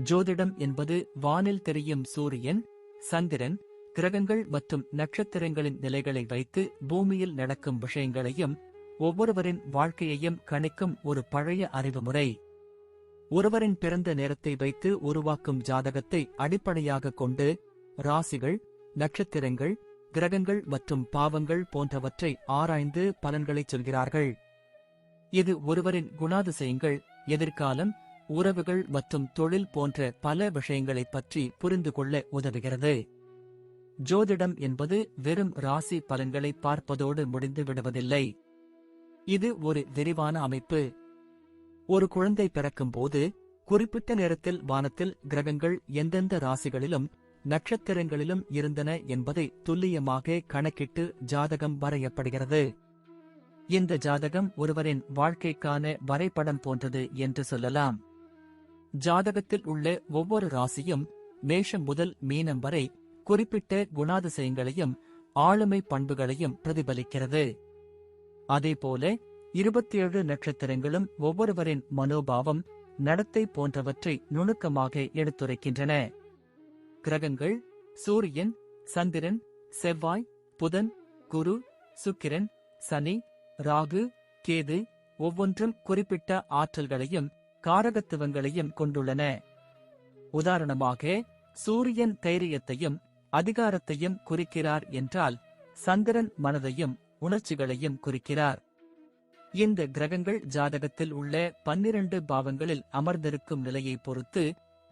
ஜோதிடம் என்பது வானில் தெரியும் சூரியன், சந்திரன், கிரகங்கள் மற்றும் நட்சத்திரங்களின் நிலைகளை வைத்து பூமியில் நடக்கும் விஷயங்களையும் ஒவ்வொருவரின் வாழ்க்கையையும் கணிக்கும் ஒரு பழைய அறிவுமுறை. ஒருவரின் பிறந்த நேரத்தை வைத்து உருவாக்கும் ஜாதகத்தை அடிப்படையாக கொண்டு ராசிகள், நட்சத்திரங்கள், கிரகங்கள் மற்றும் பாவங்கள் போன்றவற்றை ஆராய்ந்து பலன்களைச் சொல்கிறார்கள். இது ஒருவரின் குணாதிசயங்கள், எதிர்காலம், உறவுகள் மற்றும் தொழில் போன்ற பல விஷயங்களைப் பற்றி புரிந்து கொள்ள உதவுகிறது. ஜோதிடம் என்பது வெறும் ராசி பலன்களை பார்ப்பதோடு முடிந்து விடுவதில்லை. இது ஒரு விரிவான அமைப்பு. ஒரு குழந்தை பிறக்கும்போது குறிப்பிட்ட நேரத்தில் வானத்தில் கிரகங்கள் எந்தெந்த ராசிகளிலும் நட்சத்திரங்களிலும் இருந்தன என்பதை துல்லியமாக கணக்கிட்டு ஜாதகம் வரையப்படுகிறது. இந்த ஜாதகம் ஒருவரின் வாழ்க்கைக்கான வரைபடம் போன்றது என்று சொல்லலாம். ஜாதகத்தில் உள்ள ஒவ்வொரு ராசியும் மேஷம் முதல் மீனம் வரை குறிப்பிட்ட குணாதிசயங்களையும் ஆளுமை பண்புகளையும் பிரதிபலிக்கிறது. அதேபோல 27 நட்சத்திரங்களும் ஒவ்வொருவரின் மனோபாவம், நடத்தை போன்றவற்றை நுணுக்கமாக எடுத்துரைக்கின்றன. கிரகங்கள் சூரியன், சந்திரன், செவ்வாய், புதன், குரு, சுக்கிரன், சனி, ராகு, கேது ஒவ்வொன்றும் குறிப்பிட்ட ஆற்றல்களையும் காரகத்துவங்களையும் கொண்டுள்ளன. உதாரணமாக, சூரியன் தைரியத்தையும் அதிகாரத்தையும் குறிக்கிறார் என்றால் சந்திரன் மனதையும் உணர்ச்சிகளையும் குறிக்கிறார். இந்த கிரகங்கள் ஜாதகத்தில் உள்ள 12 பாவங்களில் அமர்ந்திருக்கும் நிலையை பொறுத்து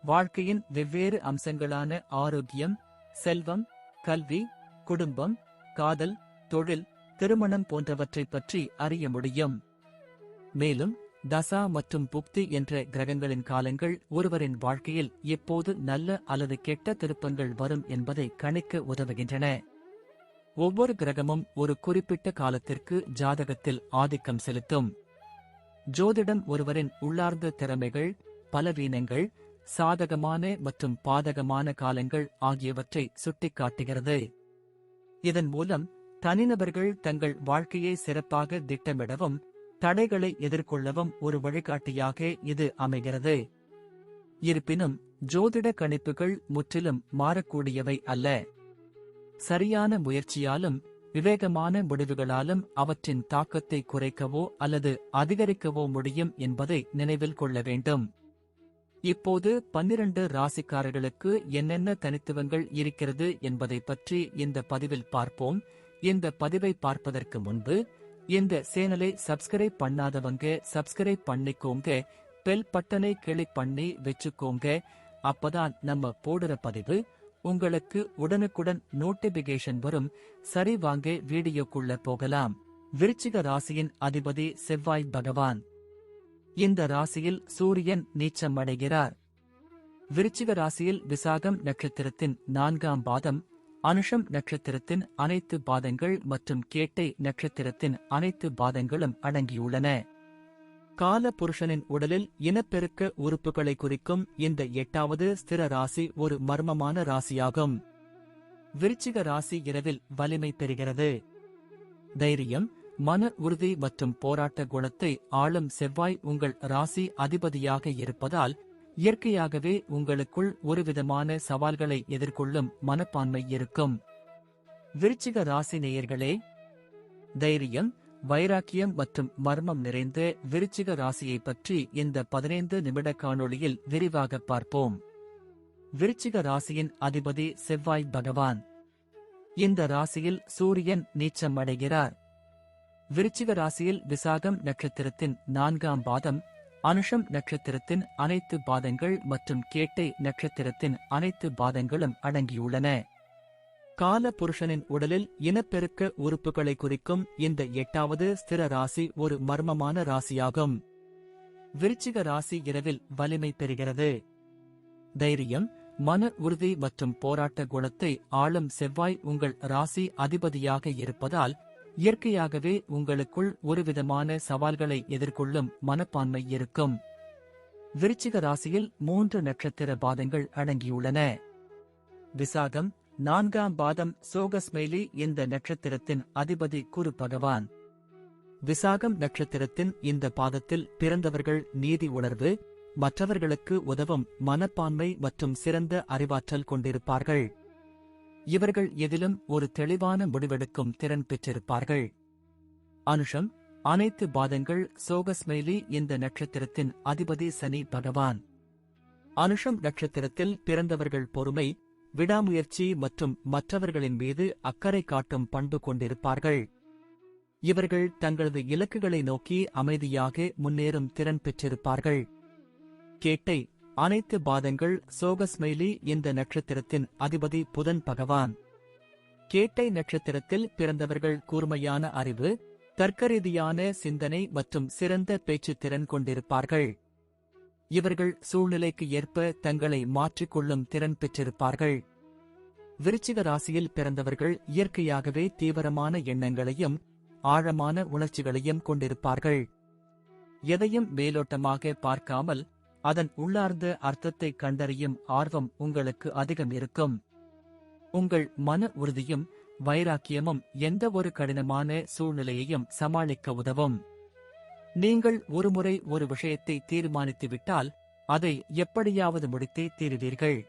வாழ்க்கையின் வெவ்வேறு அம்சங்களான ஆரோக்கியம், செல்வம், கல்வி, குடும்பம், காதல், தொழில், திருமணம் போன்றவற்றைப் பற்றி அறிய முடியும். மேலும் தசா மற்றும் புக்தி என்ற கிரகங்களின் காலங்கள் ஒருவரின் வாழ்க்கையில் எப்போது நல்ல அல்லது கெட்ட திருப்பங்கள் வரும் என்பதை கணிக்க உதவுகின்றன. ஒவ்வொரு கிரகமும் ஒரு குறிப்பிட்ட காலத்திற்கு ஜாதகத்தில் ஆதிக்கம் செலுத்தும். ஜோதிடம் ஒருவரின் உள்ளார்ந்த திறமைகள், பலவீனங்கள், சாதகமான மற்றும் பாதகமான காலங்கள் ஆகியவற்றை சுட்டிக்காட்டுகிறது. இதன் மூலம் தனிநபர்கள் தங்கள் வாழ்க்கையை சிறப்பாக திட்டமிடவும் தடைகளை எதிர்கொள்ளவும் ஒரு வழிகாட்டியாக இது அமைகிறது. இருப்பினும் ஜோதிட கணிப்புகள் முற்றிலும் மாறக்கூடியவை அல்ல. சரியான முயற்சியாலும் விவேகமான முடிவுகளாலும் அவற்றின் தாக்கத்தை குறைக்கவோ அல்லது அதிகரிக்கவோ முடியும் என்பதை நினைவில் கொள்ள வேண்டும். இப்போது 12 ராசிக்காரர்களுக்கு என்னென்ன தனித்துவங்கள் இருக்கிறது என்பதை பற்றி இந்த பதிவில் பார்ப்போம். இந்த பதிவை பார்ப்பதற்கு முன்பு இந்த சேனலை சப்ஸ்கிரைப் பண்ணாதவங்க சப்ஸ்கிரைப் பண்ணிக்கோங்க, பெல் பட்டனை கிளிக் பண்ணி வச்சுக்கோங்க. அப்பதான் நம்ம போடுற பதிவு உங்களுக்கு உடனுக்குடன் நோட்டிபிகேஷன் வரும். சரி, வாங்க வீடியோக்குள்ள போகலாம். விருச்சிக ராசியின் அதிபதி செவ்வாய் பகவான். இந்த ராசியில் சூரியன் நீச்சமடைகிறார். விருச்சிக ராசியில் விசாகம் நட்சத்திரத்தின் 4ஆம் பாதம், அனுஷம் நட்சத்திரத்தின் அனைத்து பாதங்கள் மற்றும் கேட்டை நட்சத்திரத்தின் அனைத்து பாதங்களும் அடங்கியுள்ளன. கால புருஷனின் உடலில் இனப்பெருக்க உறுப்புகளை குறிக்கும் இந்த 8வது ஸ்திர ராசி ஒரு மர்மமான ராசியாகும். விருச்சிக ராசி இரவில் வலிமை பெறுகிறது. தைரியம், மன உறுதி மற்றும் போராட்ட குணத்தை ஆளும் செவ்வாய் உங்கள் ராசி அதிபதியாக இருப்பதால் இயற்கையாகவே உங்களுக்குள் ஒருவிதமான சவால்களை எதிர்கொள்ளும் மனப்பான்மை இருக்கும். விருச்சிக ராசி நேயர்களே, தைரியம், வைராக்கியம் மற்றும் மர்மம் நிறைந்த விருச்சிக ராசியை பற்றி இந்த 15 நிமிட காணொளியில் விரிவாக பார்ப்போம். விருச்சிக ராசியின் அதிபதி செவ்வாய் பகவான். இந்த ராசியில் சூரியன் நீச்சமடைகிறார். விருச்சிக ராசியில் விசாகம் நட்சத்திரத்தின் 4ஆம் பாதம், அனுஷம் நட்சத்திரத்தின் அனைத்து பாதங்கள் மற்றும் கேட்டை நட்சத்திரத்தின் அனைத்து பாதங்களும் அடங்கியுள்ளன. கால புருஷனின் உடலில் இனப்பெருக்க உறுப்புகளை குறிக்கும் இந்த 8வது ஸ்திர ராசி ஒரு மர்மமான ராசியாகும். விருச்சிக ராசி இரவில் வலிமை பெறுகிறது. தைரியம், மன உறுதி மற்றும் போராட்ட குணத்தை ஆளும் செவ்வாய் உங்கள் ராசி அதிபதியாக இருப்பதால் இயற்கையாகவே உங்களுக்குள் ஒருவிதமான சவால்களை எதிர்கொள்ளும் மனப்பான்மை இருக்கும். விருச்சிக ராசியில் 3 நட்சத்திர பாதங்கள் அடங்கியுள்ளன. விசாகம் 4ஆம் பாதம் சோகஸ்மெய்லி இந்த நட்சத்திரத்தின் அதிபதி குரு பகவான். விசாகம் நட்சத்திரத்தின் இந்த பாதத்தில் பிறந்தவர்கள் நீதி உணர்வு, மற்றவர்களுக்கு உதவும் மனப்பான்மை மற்றும் சிறந்த அறிவாற்றல் கொண்டிருப்பார்கள். இவர்கள் எதிலும் ஒரு தெளிவான முடிவெடுக்கும் திறன் பெற்றிருப்பார்கள். அனுஷம், அனைத்து பாதங்கள் சோகஸ்மைலி இந்த நட்சத்திரத்தின் அதிபதி சனி பகவான். அனுஷம் நட்சத்திரத்தில் பிறந்தவர்கள் பொறுமை, விடாமுயற்சி மற்றும் மற்றவர்களின் மீது அக்கறை காட்டும் பண்பு கொண்டிருப்பார்கள். இவர்கள் தங்களது இலக்குகளை நோக்கி அமைதியாக முன்னேறும் திறன் பெற்றிருப்பார்கள். கேட்டை, அனைத்து பாதங்கள் சோகஸ்மைலி இந்த நட்சத்திரத்தின் அதிபதி புதன் பகவான். கேட்டை நட்சத்திரத்தில் பிறந்தவர்கள் கூர்மையான அறிவு, தர்க்கரீதியான சிந்தனை மற்றும் சிறந்த பேச்சுத் திறன் கொண்டிருப்பார்கள். இவர்கள் சூழ்நிலைக்கு ஏற்ப தங்களை மாற்றிக்கொள்ளும் திறன் பெற்றிருப்பார்கள். விருச்சிக ராசியில் பிறந்தவர்கள் இயற்கையாகவே தீவிரமான எண்ணங்களையும் ஆழமான உணர்ச்சிகளையும் கொண்டிருப்பார்கள். எதையும் மேலோட்டமாக பார்க்காமல் அதன் உள்ளார்ந்த அர்த்தத்தை கண்டறியும் ஆர்வம் உங்களுக்கு அதிகம் இருக்கும். உங்கள் மன உறுதியும் வைராக்கியமும் எந்த ஒரு கடினமான சூழ்நிலையையும் சமாளிக்க உதவும். நீங்கள் ஒருமுறை ஒரு விஷயத்தை தீர்மானித்துவிட்டால் அதை எப்படியாவது முடித்தே தீருவீர்கள்.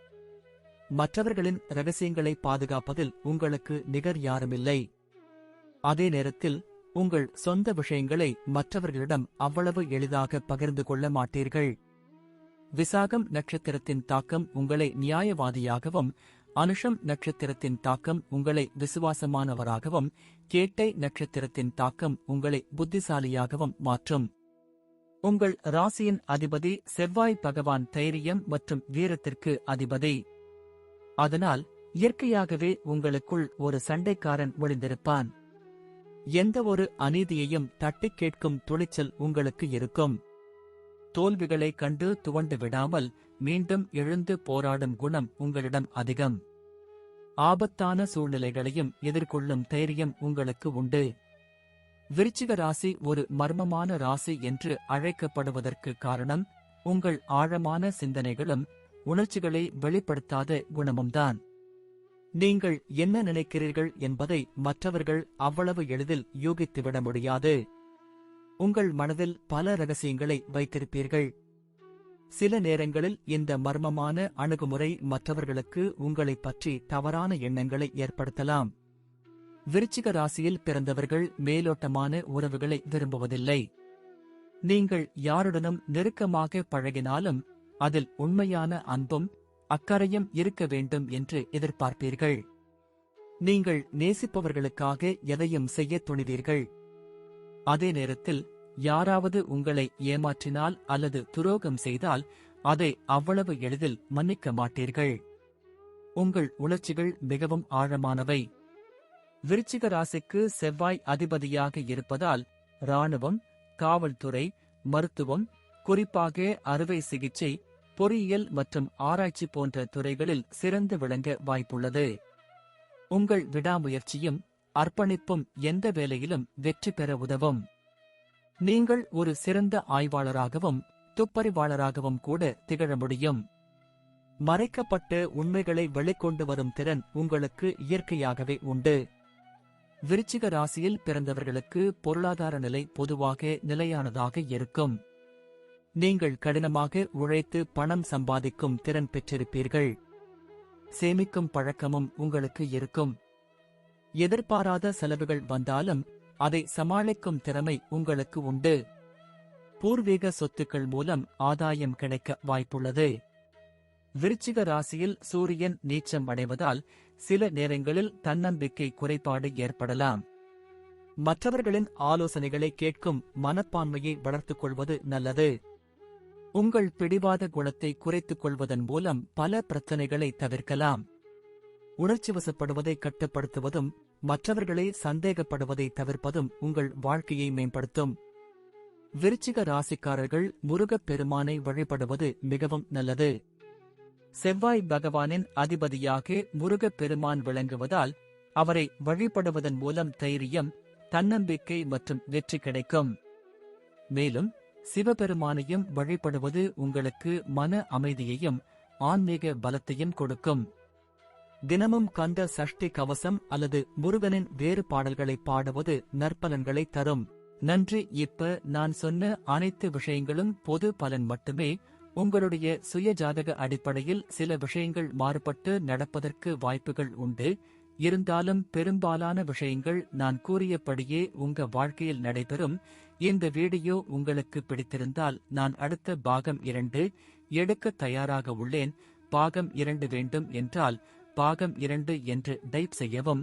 மற்றவர்களின் ரகசியங்களை பாதுகாப்பதில் உங்களுக்கு நிகர் யாருமில்லை. அதே நேரத்தில் உங்கள் சொந்த விஷயங்களை மற்றவர்களிடம் அவ்வளவு எளிதாக பகிர்ந்து கொள்ள மாட்டீர்கள். விசாகம் நட்சத்திரத்தின் தாக்கம் உங்களை நியாயவாதியாகவும், அனுஷம் நட்சத்திரத்தின் தாக்கம் உங்களை விசுவாசமானவராகவும், கேட்டை நட்சத்திரத்தின் தாக்கம் உங்களை புத்திசாலியாகவும் மாற்றும். உங்கள் ராசியின் அதிபதி செவ்வாய் பகவான் தைரியம் மற்றும் வீரத்திற்கு அதிபதி. அதனால் இயற்கையாகவே உங்களுக்குள் ஒரு சண்டைக்காரன் ஒளிந்திருப்பான். எந்த ஒரு அநீதியையும் தட்டிக் கேட்கும் துணிச்சல் உங்களுக்கு இருக்கும். தோல்விகளை கண்டு துவண்டு விடாமல் மீண்டும் எழுந்து போராடும் குணம் உங்களிடம் அதிகம். ஆபத்தான சூழ்நிலைகளையும் எதிர்கொள்ளும் தைரியம் உங்களுக்கு உண்டு. விருச்சிக ராசி ஒரு மர்மமான ராசி என்று அழைக்கப்படுவதற்கு காரணம் உங்கள் ஆழமான சிந்தனைகளும் உணர்ச்சிகளை வெளிப்படுத்தாத குணமும்தான். நீங்கள் என்ன நினைக்கிறீர்கள் என்பதை மற்றவர்கள் அவ்வளவு எளிதில் யூகித்துவிட முடியாது. உங்கள் மனதில் பல ரகசியங்களை வைத்திருப்பீர்கள். சில நேரங்களில் இந்த மர்மமான அணுகுமுறை மற்றவர்களுக்கு உங்களைப் பற்றி தவறான எண்ணங்களை ஏற்படுத்தலாம். விருச்சிக ராசியில் பிறந்தவர்கள் மேலோட்டமான உறவுகளை விரும்புவதில்லை. நீங்கள் யாருடனும் நெருக்கமாக பழகினாலும் அதில் உண்மையான அன்பும் அக்கறையும் இருக்க வேண்டும் என்று எதிர்பார்ப்பீர்கள். நீங்கள் நேசிப்பவர்களுக்காக எதையும் செய்ய துணிவீர்கள். அதே நேரத்தில் யாராவது உங்களை ஏமாற்றினால் அல்லது துரோகம் செய்தால் அதை அவ்வளவு எளிதில் மன்னிக்க மாட்டீர்கள். உங்கள் உணர்ச்சிகள் மிகவும் ஆழமானவை. விருச்சிக ராசிக்கு செவ்வாய் அதிபதியாக இருப்பதால் இராணுவம், காவல்துறை, மருத்துவம், குறிப்பாக அறுவை சிகிச்சை, பொறியியல் மற்றும் ஆராய்ச்சி போன்ற துறைகளில் சிறந்து விளங்க வாய்ப்புள்ளது. உங்கள் விடாமுயற்சியும் அர்ப்பணிப்பும் எந்த வேலையிலும் வெற்றி பெற உதவும். நீங்கள் ஒரு சிறந்த ஆய்வாளராகவும் துப்பறிவாளராகவும் கூட திகழ முடியும். மறைக்கப்பட்ட உண்மைகளை வெளிக்கொண்டு வரும் திறன் உங்களுக்கு இயற்கையாகவே உண்டு. விருச்சிக ராசியில் பிறந்தவர்களுக்கு பொருளாதார நிலை பொதுவாக நிலையானதாக இருக்கும். நீங்கள் கடினமாக உழைத்து பணம் சம்பாதிக்கும் திறன் பெற்றிருப்பீர்கள். சேமிக்கும் பழக்கமும் உங்களுக்கு இருக்கும். எதிர்பாராத செலவுகள் வந்தாலும் அதை சமாளிக்கும் திறமை உங்களுக்கு உண்டு. பூர்வீக சொத்துக்கள் மூலம் ஆதாயம் கிடைக்க வாய்ப்புள்ளது. விருச்சிக ராசியில் சூரியன் நீச்சம் அடைவதால் சில நேரங்களில் தன்னம்பிக்கை குறைபாடு ஏற்படலாம். மற்றவர்களின் ஆலோசனைகளை கேட்கும் மனப்பான்மையை வளர்த்துக் கொள்வது நல்லது. உங்கள் பிடிவாத குணத்தை குறைத்துக் கொள்வதன் மூலம் பல பிரச்சனைகளை தவிர்க்கலாம். உணர்ச்சிவசப்படுவதை கட்டுப்படுத்துவதும் மற்றவர்களை சந்தேகப்படுவதை தவிர்ப்பதும் உங்கள் வாழ்க்கையை மேம்படுத்தும். விருச்சிக ராசிக்காரர்கள் முருகப் பெருமானை வழிபடுவது மிகவும் நல்லது. செவ்வாய் பகவானின் அதிபதியாக முருகப் பெருமான் விளங்குவதால் அவரை வழிபடுவதன் மூலம் தைரியம், தன்னம்பிக்கை மற்றும் வெற்றி கிடைக்கும். மேலும் சிவபெருமானையும் வழிபடுவது உங்களுக்கு மன அமைதியையும் ஆன்மீக பலத்தையும் கொடுக்கும். தினமும் கந்த சஷ்டி கவசம் அல்லது முருகனின் வேறு பாடல்களை பாடுவது நற்பலன்களை தரும். நன்றி. இப்ப நான் சொன்ன அனைத்து விஷயங்களும் பொது பலன் மட்டுமே. உங்களுடைய சுய ஜாதக அடிப்படையில் சில விஷயங்கள் மாறுபட்டு நடப்பதற்கு வாய்ப்புகள் உண்டு. இருந்தாலும் பெரும்பாலான விஷயங்கள் நான் கூறியபடியே உங்க வாழ்க்கையில் நடைபெறும். இந்த வீடியோ உங்களுக்கு பிடித்திருந்தால் நான் அடுத்த பாகம் 2 எடுக்க தயாராக உள்ளேன். பாகம் 2 வேண்டும் என்றால் பாகம் 2 என்று டைப் செய்யவும்.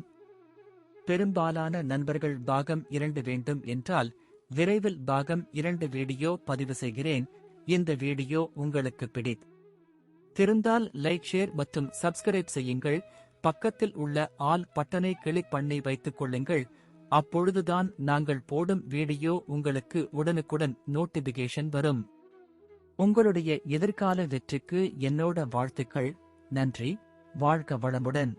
பெரும்பாலான நண்பர்கள் பாகம் 2 வேண்டும் என்றால் விரைவில் பாகம் 2 வீடியோ பதிவு செய்கிறேன். இந்த வீடியோ உங்களுக்கு பிடித்திருந்தால் லைக், ஷேர் மற்றும் சப்ஸ்கிரைப் செய்யுங்கள். பக்கத்தில் உள்ள ஆல் பட்டனை கிளிக் பண்ணி வைத்துக் கொள்ளுங்கள். அப்பொழுதுதான் நாங்கள் போடும் வீடியோ உங்களுக்கு உடனுக்குடன் நோட்டிபிகேஷன் வரும். உங்களுடைய எதிர்கால வெற்றிக்கு என்னோட வாழ்த்துக்கள். நன்றி. வாழ்க வளமுடன்.